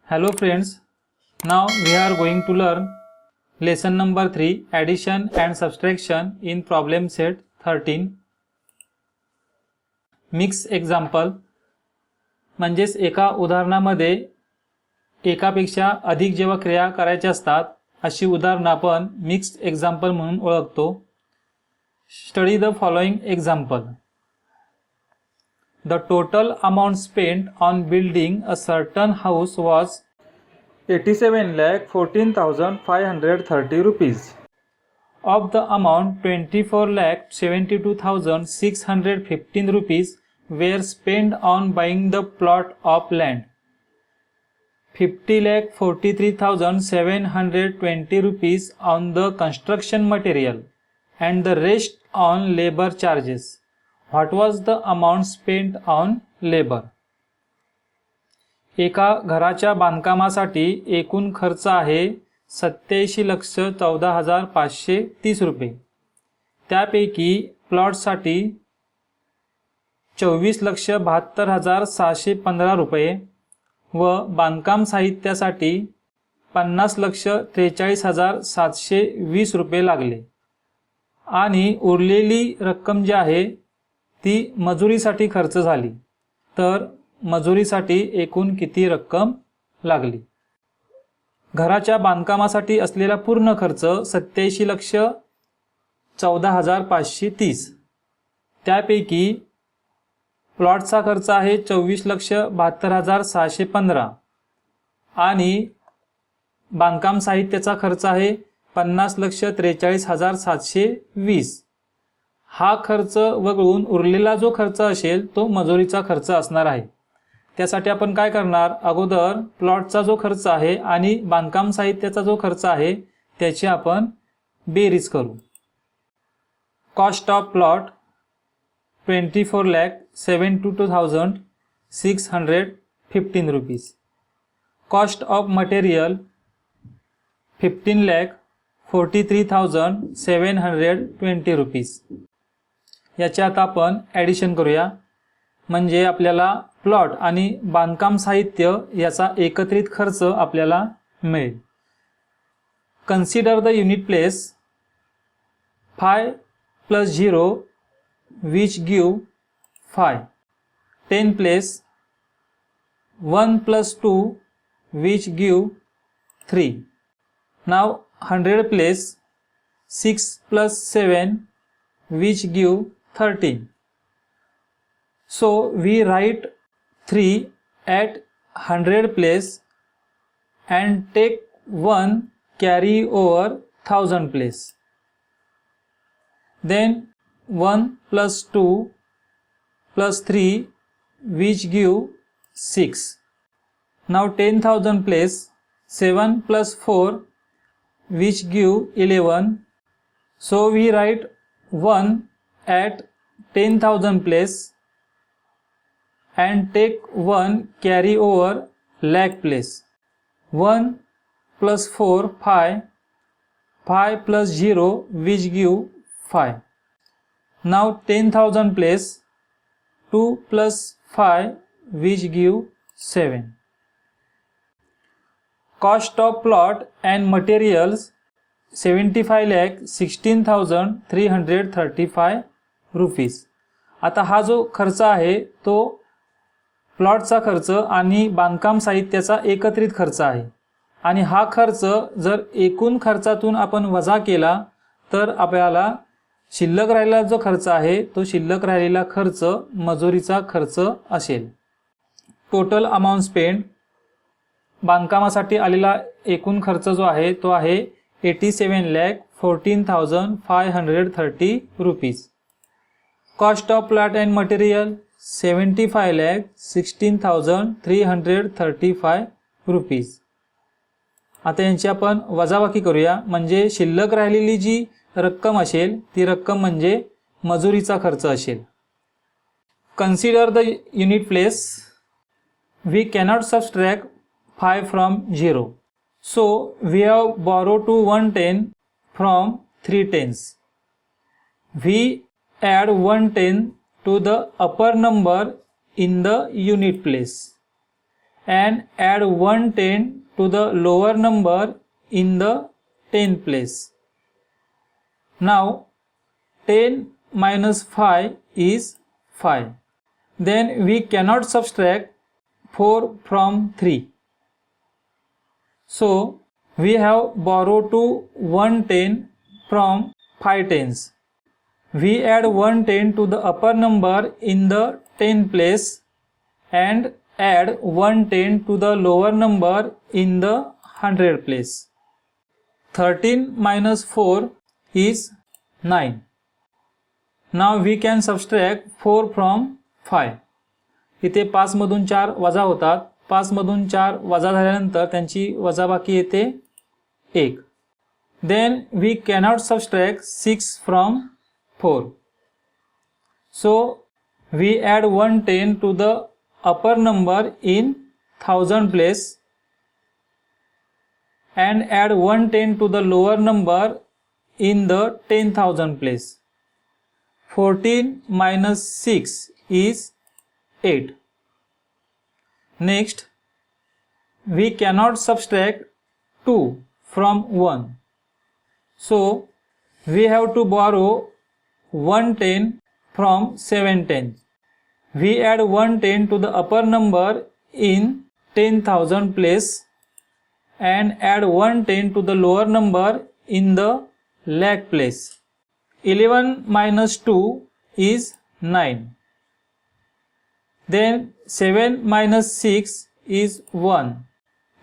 Hello friends, now we are going to learn lesson number 3 addition and subtraction in problem set 13. Mix example म्हणजेच एका उदाहरणामध्ये एकापेक्षा अधिक जेव्हा क्रिया करायच्या असतात अशी उदाहरण आपण मिक्स्ड एक्झाम्पल म्हणून ओळखतो. Study the following example. The total amount spent on building a certain house was 87,14,530 rupees. Of the amount, 24,72,615 rupees were spent on buying the plot of land. 50,43,720 rupees on the construction material and the rest on labor charges. What was the amount spent on labor? एका घराच्या बांधकामासाठी एकूण खर्च आहे 87,14,530 रुपये. त्यापैकी प्लॉटसाठी 24,72,615 रुपये व बांधकाम साहित्यासाठी 50,43,720 रुपये लागले आणि उरलेली रक्कम जी आहे ती मजुरीसाठी खर्च झाली. तर मजुरीसाठी एकूण किती रक्कम लागली? घराच्या बांधकामासाठी असलेला पूर्ण खर्च 87,14,530. त्यापैकी प्लॉटचा खर्च आहे 24,72,615 आणि बांधकाम साहित्याचा खर्च आहे 50,43,720. हा खर्च वगळून उरलेला जो खर्च असेल तो मजुरीचा खर्च असणार आहे. त्यासाठी आपण काय करणार, अगोदर प्लॉटचा जो खर्च आहे आणि बांधकाम साहित्याचा जो खर्च आहे त्याची आपण बेरीज करू. Cost of plot 24,72,615 rupees. Cost of material 15,43,720 rupees. याचे आता आपण ॲडिशन करूया. म्हणजे आपल्याला प्लॉट आणि बांधकाम साहित्य याचा एकत्रित खर्च आपल्याला मिळेल. Consider the unit place 5 + 0 which give 5. 10 place 1 + 2 which give 3. Now 100 place 6 + 7 which give 13. So we write 3 at 100 place and take 1 carry over 1000 place. Then 1 + 2 + 3 which give 6. Now 10,000 place 7 + 4 which give 11. So we write 1 at 10,000 place and take 1 carry over lakh place. 1 + 4 5, 5 + 0 which give 5. Now 10,000 place 2 + 5 which give 7. Cost of plot and materials 75,16,335 rupees. आता हा जो खर्च आहे तो प्लॉटचा खर्च आणि बांधकाम साहित्याचा एकत्रित खर्च आहे आणि हा खर्च जर एकूण खर्चातून आपण वजा केला तर आपल्याला शिल्लक राहिलेला जो खर्च आहे तो शिल्लक राहिलेला खर्च मजुरीचा खर्च असेल. टोटल अमाऊंट स्पेंड बांधकामासाठी आलेला एकूण खर्च जो आहे तो आहे 87,14,530 rupees. Cost of plot and material 75,16,335 rupees. आता यांची आपण वजाबाकी करूया. म्हणजे शिल्लक राहिलेली जी रक्कम असेल ती रक्कम म्हणजे मजुरीचा खर्च असेल. Consider the unit place. We cannot subtract 5 from 0. So we have borrowed to 110 from 3 tens. We add 110 to the upper number in the unit place and add 110 to the lower number in the 10th place. Now 10 minus 5 is 5. Then we cannot subtract 4 from 3. So we have borrowed to 110 from 5 tens. We add 110 to the upper number in the 10th place and add 110 to the lower number in the 100th place. 13 minus 4 is 9. Now we can subtract 4 from 5. इथे 5 मधून 4 वजा होतात. 5 मधून 4 वजा झाल्यानंतर त्यांची वजाबाकी येते 1. Then we cannot subtract 6 from 4. So we add 110 to the upper number in 1000 place and add 110 to the lower number in the 10,000 place. 14 minus 6 is 8. Next, we cannot subtract 2 from 1. So we have to borrow 110 from 7 tens. We add 110 to the upper number in 10,000 place and add 110 to the lower number in the lakh place. 11 minus 2 is 9. Then 7 minus 6 is 1.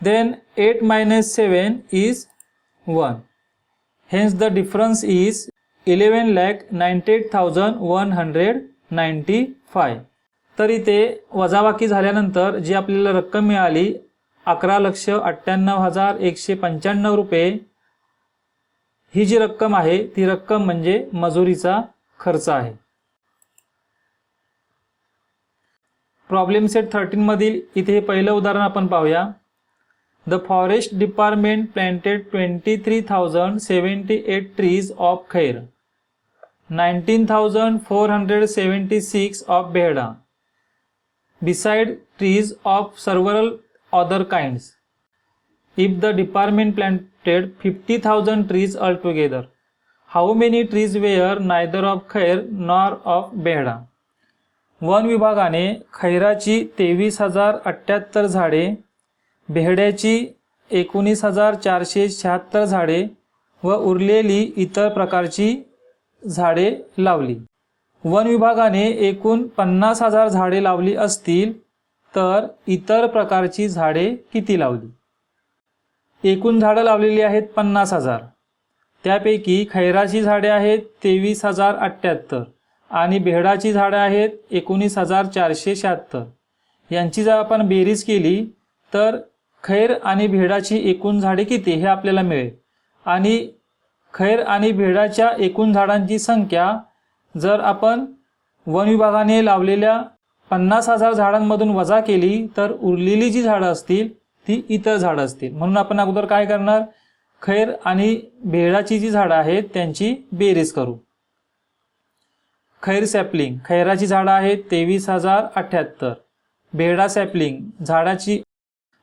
Then 8 minus 7 is 1. Hence the difference is 11,98,195. तर इथे वजाबाकी झाल्यानंतर जी आपल्याला रक्कम मिळाली 11,98,195 रुपये, ही जी रक्कम आहे ती रक्कम म्हणजे मजुरीचा खर्च आहे. प्रॉब्लेम सेट 13 मधील इथे पहिलं उदाहरण आपण पाहूया. The forest department planted 23,078 trees of khair, 19,476 of behda, beside trees of several other kinds. If the department planted 50,000 trees altogether, how many trees were neither of khair nor of behda? One विभागाने खैराची 23,078 झाडे, बेहड्याची 19,476 झाडे व उरलेली इतर प्रकारची झाडे लावली. One विभागाने एकूण 50,000 झाडे लावली असतील तर इतर प्रकारची झाडे किती लावली? एकूण झाडं लावलेली आहेत 50,000. त्यापैकी खैराची झाडे आहेत 23,078 आणि बेहडाची झाडं आहेत 19,476. यांची जर आपण बेरीज केली तर खैर आणि भेडाची एकूण झाडे किती हे आपल्याला मिळेल. आणि खैर आणि भेडाच्या एकूण झाडांची संख्या जर आपण वन विभागाने लावलेल्या 50,000 झाडांमधून वजा केली तर उरलेली जी झाडं असतील ती इतर झाडं असतील. म्हणून आपण अगोदर काय करणार, खैर आणि भेडाची जी झाडं आहेत त्यांची बेरीज करू. खैर सॅपलिंग, खैराची झाडं आहेत 23,078. बेहडा सॅपलिंग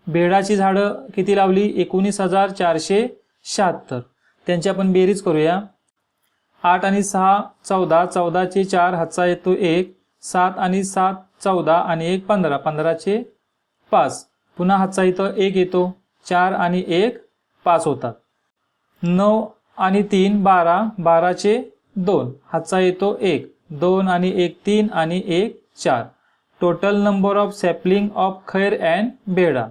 बेहडाची झाडं किती लावली 19,476. त्यांची आपण बेरीज करूया. 8 आणि 6 14, 14चे 4 हातचा येतो 1, 7 आणि 7 14 आणि 1 15, 15चे 5, पुन्हा हातचा इथं 1 येतो, 4 आणि 1 5 होतात. 9 आणि 3 12, 12चे 2 हातचा येतो 1, 2 आणि 1 3 आणि 1 4. Total number of sapling of खैर अँड बेहडा,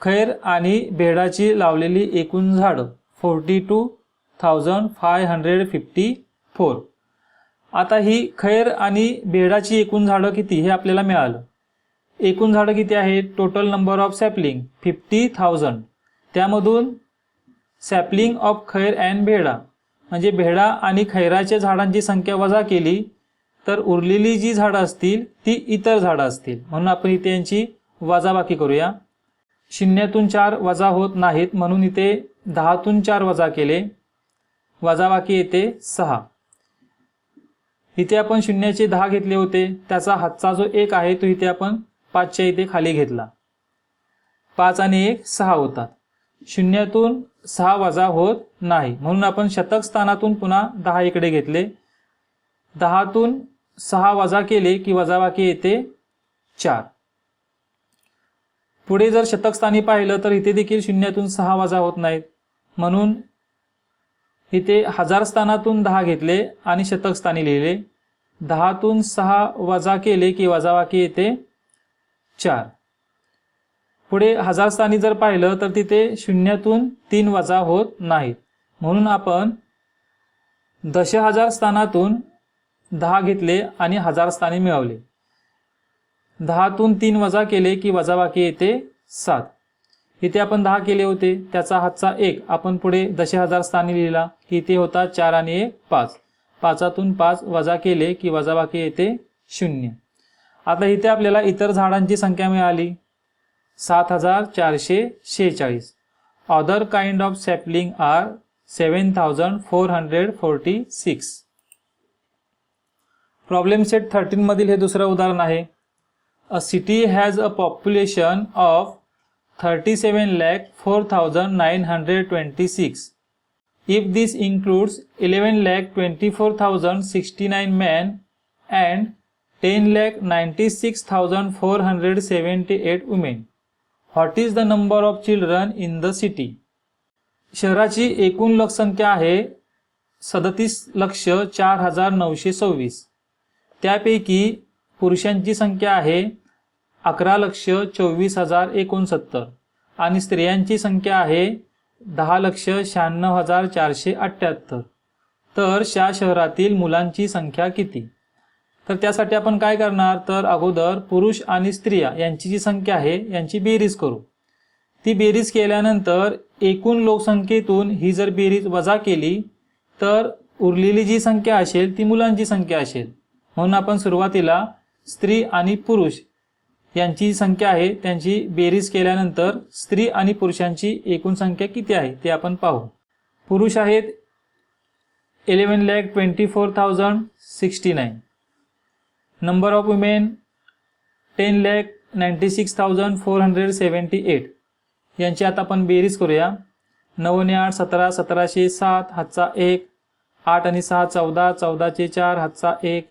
खैर आणि बेहडाची लावलेली एकूण झाडं 42,554. आता ही खैर आणि बेहडाची एकूण झाडं किती हे आपल्याला मिळालं. एकूण झाडं किती आहेत, टोटल नंबर ऑफ सॅपलिंग 50,000. त्यामधून सॅपलिंग ऑफ खैर अँड बेहडा म्हणजे बेहडा आणि खैराच्या झाडांची संख्या वजा केली तर उरलेली जी झाडं असतील ती इतर झाडं असतील. म्हणून आपण इथे यांची वजाबाकी करूया. 0तून 4 वजा होत नाहीत म्हणून इथे 10तून 4 वजा केले, वजाबाकी येते 6. इथे आपण 0चे 10 घेतले होते, त्याचा हातचा जो 1 आहे तो इथे आपण 5च्या इथे खाली घेतला. 5 आणि 1 6 होतात. शून्यातून 6 वजा होत नाही, म्हणून आपण शतक स्थानातून पुन्हा 10 इकडे घेतले. 10तून 6 वजा केले की वजाबाकी येते 4. पुढे जर शतक स्थानी पाहिलं तर इथे देखील शून्यातून 6 वजा होत नाहीत, म्हणून इथे हजार स्थानातून 10 घेतले आणि शतक स्थानी लिहिले. 10तून 6 वजा केले की वजाबाकी येते 4. पुढे हजार स्थानी जर पाहिलं तर तिथे शून्यातून 3 वजा होत नाहीत, म्हणून आपण दशहजार स्थानातून 10 घेतले आणि हजार स्थानी मिळवले. 10तून 3 वजा केले की वजाबाकी येते 7. इथे आपण 10 केले होते, त्याचा हातचा 1 आपण पुढे दशहजार स्थानी लिहिला की इथे होता 4 आणि 1 5. 5तून 5 वजा केले की वजाबाकी येते 0. आता इथे आपल्याला इतर झाडांची संख्या मिळाली 7446. Other kind of sapling are 7446. Problem set 13 मधील हे दुसरं उदाहरण आहे. A city has a population of 37,04,926. If this includes 11,24,069 men and 10,96,478 women, what is the number of children in the city? शहराची एकूण लोकसंख्या आहे 37,04,926. त्यापैकी पुरुषांची संख्या आहे 11,24,069 आणि स्त्रियांची संख्या आहे 10,96,478. तर त्या शहरातील मुलांची संख्या किती? तर त्यासाठी आपण काय करणार, तर अगोदर पुरुष आणि स्त्रिया यांची जी संख्या आहे यांची बेरीज करू. ती बेरीज केल्यानंतर एकूण लोकसंख्येतून ही जर बेरीज वजा केली तर उरलेली जी संख्या असेल ती मुलांची संख्या असेल. म्हणून आपण सुरुवातीला स्त्री आणि पुरुष यांची संख्या आहे त्यांची बेरीज केल्यानंतर स्त्री आणि पुरुषांची एकूण संख्या किती आहे ते आपण पाहू. पुरुष आहेत 11,24,069. Number of women 10,96,478. यांची आता आपण बेरीज करूया. 9 ने 8 17, 17 7 हातचा 1, 8 आणि 6 14, 14 4 हातचा 1,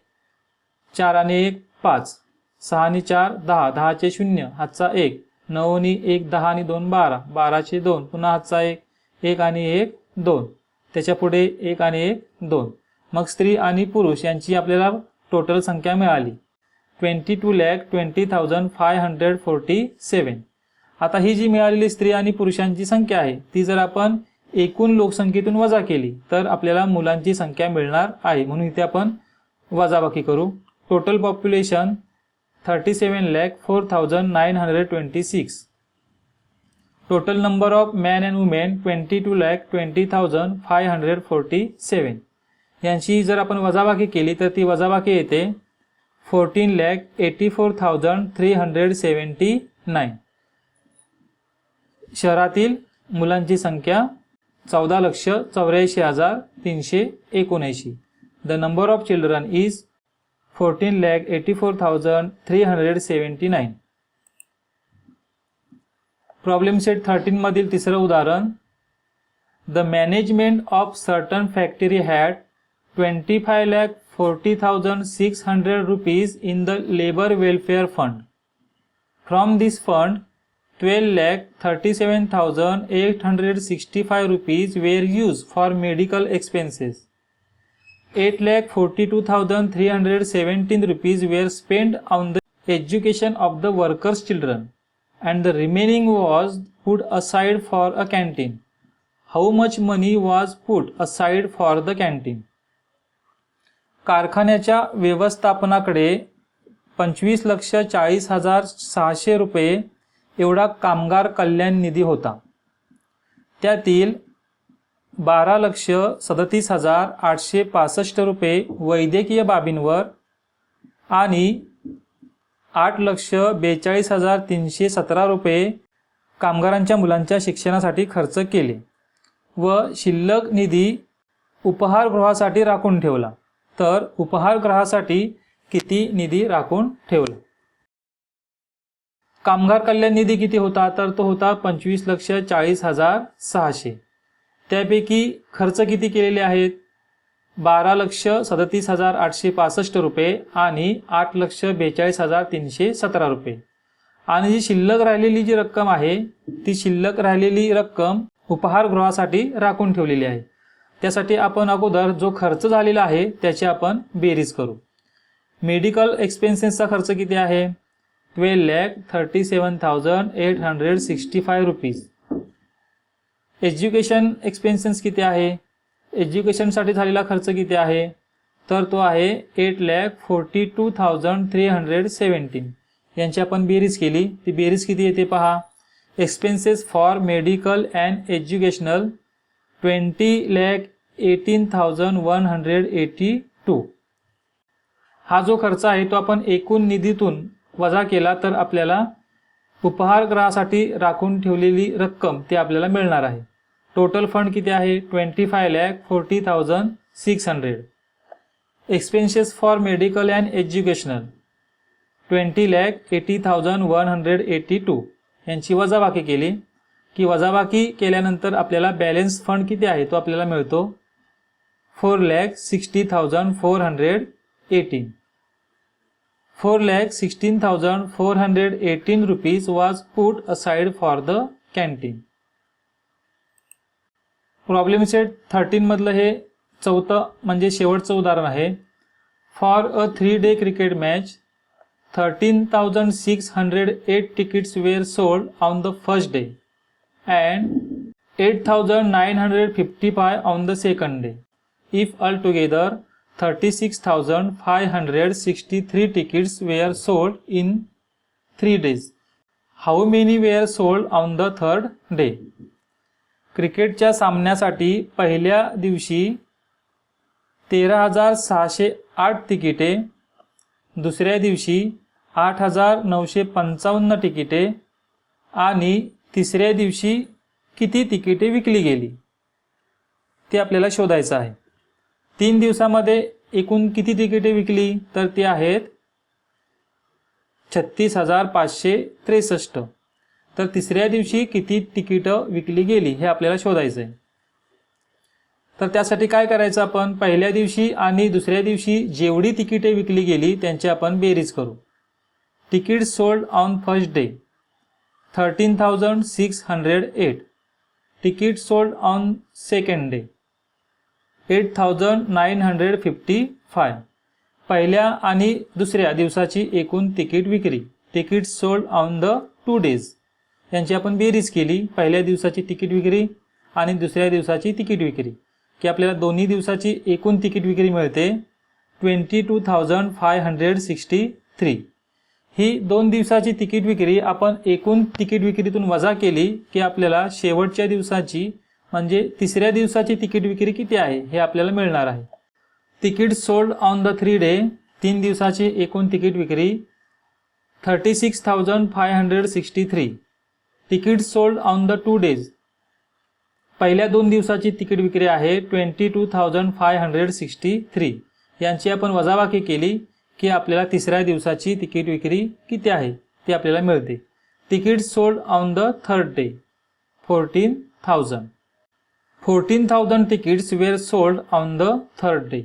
4 आणि 1 5, 6 आणि 4 10, 10 0 हातचा 1, 9 आणि 1 10 आणि 2 12, 12 2 पुन्हा हातचा 1, 1 आणि 1 2, त्याच्या पुढे 1 आणि 1 2. मग स्त्री आणि पुरुष यांची आपल्याला टोटल संख्या मिळाली 22,20,547. आता ही जी मिळालेली स्त्री आणि पुरुषांची संख्या आहे ती जर आपण एकूण लोकसंख्येतून वजा केली तर आपल्याला मुलांची संख्या मिळणार आहे. म्हणून इथे आपण वजाबाकी करू. Total population 37,04,926. Total number of man and women 22,20,547. यांची जर आपण वजाबाकी केली तर ती वजाबाकी येते 14,84,379. शहरातील मुलांची संख्या 14,84,379. The number of children is 14,84,379. Problem set 13 मधील तिसरं उदाहरण. The management of certain factory had 25,40,600 rupees in the labor welfare fund. From this fund 12,37,865 rupees were used for medical expenses. 8,42,317 rupees were spent on the education of the workers' children and the remaining was put aside for a canteen. How much money was put aside for the canteen? कारखान्याच्या व्यवस्थापनाकडे 25,40,600 रुपये एवढा कामगार कल्याण निधी होता. त्यातील 12,37,865 रुपये वैद्यकीय बाबींवर आणि 8,42,317 रुपये कामगारांच्या मुलांच्या शिक्षणासाठी खर्च केले व शिल्लक निधी उपहारगृहासाठी राखून ठेवला. तर उपहारगृहासाठी किती निधी राखून ठेवला? कामगार कल्याण निधी किती होता, तर तो होता 25,40,600. त्यापैकी खर्च किती केलेले आहेत, 12,37,865 रुपये आणि 8,42,317 रुपये. आणि जी शिल्लक राहिलेली जी रक्कम आहे ती शिल्लक राहिलेली रक्कम उपहारगृहासाठी राखून ठेवलेली आहे. त्यासाठी आपण अगोदर जो खर्च झालेला आहे त्याची आपण बेरीज करू. मेडिकल एक्सपेन्सेसचा खर्च किती आहे, 12,37,865 रुपीज. एज्युकेशन एक्सपेन्सेस किती आहे, एज्युकेशनसाठी झालेला खर्च किती आहे, तर तो आहे 8,42,317. यांची आपण बेरीज केली, ती बेरीज किती येते पहा. Expenses for medical and educational 20,18,182. हा जो खर्च आहे तो आपण एकूण निधीतून वजा केला तर आपल्याला उपहारगृहासाठी राखून ठेवलेली रक्कम ती आपल्याला मिळणार आहे. टोटल फंड किती आहे, 25,40,600. Expenses for medical and educational 20,80,182. यांची वजाबाकी केली की वजाबाकी केल्यानंतर आपल्याला बॅलन्स फंड किती आहे तो आपल्याला मिळतो 4,60,418. 4,16,418 rupees was put aside for the canteen. Problem set 13 मधलं हे चौथं म्हणजे शेवटचं उदाहरण आहे. For a 3-day cricket match 13,608 tickets were sold on the first day and 8,955 on the second day. If altogether 36,563 tickets were sold in 3 days, how many were sold on the third day? क्रिकेटच्या सामन्यासाठी पहिल्या दिवशी 13,608 तिकिटे, दुसऱ्या दिवशी 8,955 तिकिटे आणि तिसऱ्या दिवशी किती तिकिटे विकली गेली ते आपल्याला शोधायचं आहे. 3 दिवसामध्ये एकूण किती तिकिटे विकली, तर ती आहेत 36,563. तर तिसऱ्या दिवशी किती तिकिटं विकली गेली हे आपल्याला शोधायचं आहे. तर त्यासाठी काय करायचं, आपण पहिल्या दिवशी आणि दुसऱ्या दिवशी जेवढी तिकिटे विकली गेली त्यांची आपण बेरीज करू. Ticket sold on first day 13,608. Ticket sold on second day 8,955. पहिल्या आणि दुसऱ्या दिवसाची एकूण तिकीट विक्री, ticket sold on the 2 days, यांची आपण बेरीज केली. पहिल्या दिवसाची तिकीट विक्री आणि दुसऱ्या दिवसाची तिकीट विक्री की आपल्याला दोन्ही दिवसाची एकूण तिकीट विक्री मिळते 22,563. ही 2 दिवसाची तिकीट विक्री आपण एकूण तिकीट विक्रीतून वजा केली की आपल्याला शेवटच्या दिवसाची म्हणजे तिसऱ्या दिवसाची तिकीट विक्री किती आहे हे आपल्याला मिळणार आहे. Ticket sold on the 3 day, 3 दिवसाची एकूण तिकीट विक्री 36,563. Ticket sold on the 2 days, पहिल्या 2 दिवसाची तिकीट विक्री आहे 22,563. यांची आपण वजाबाकी केली की आपल्याला तिसऱ्या दिवसाची तिकीट विक्री किती आहे ती आपल्याला मिळते. Ticket sold on the third day 14,000. 14,000 tickets were sold on the third day.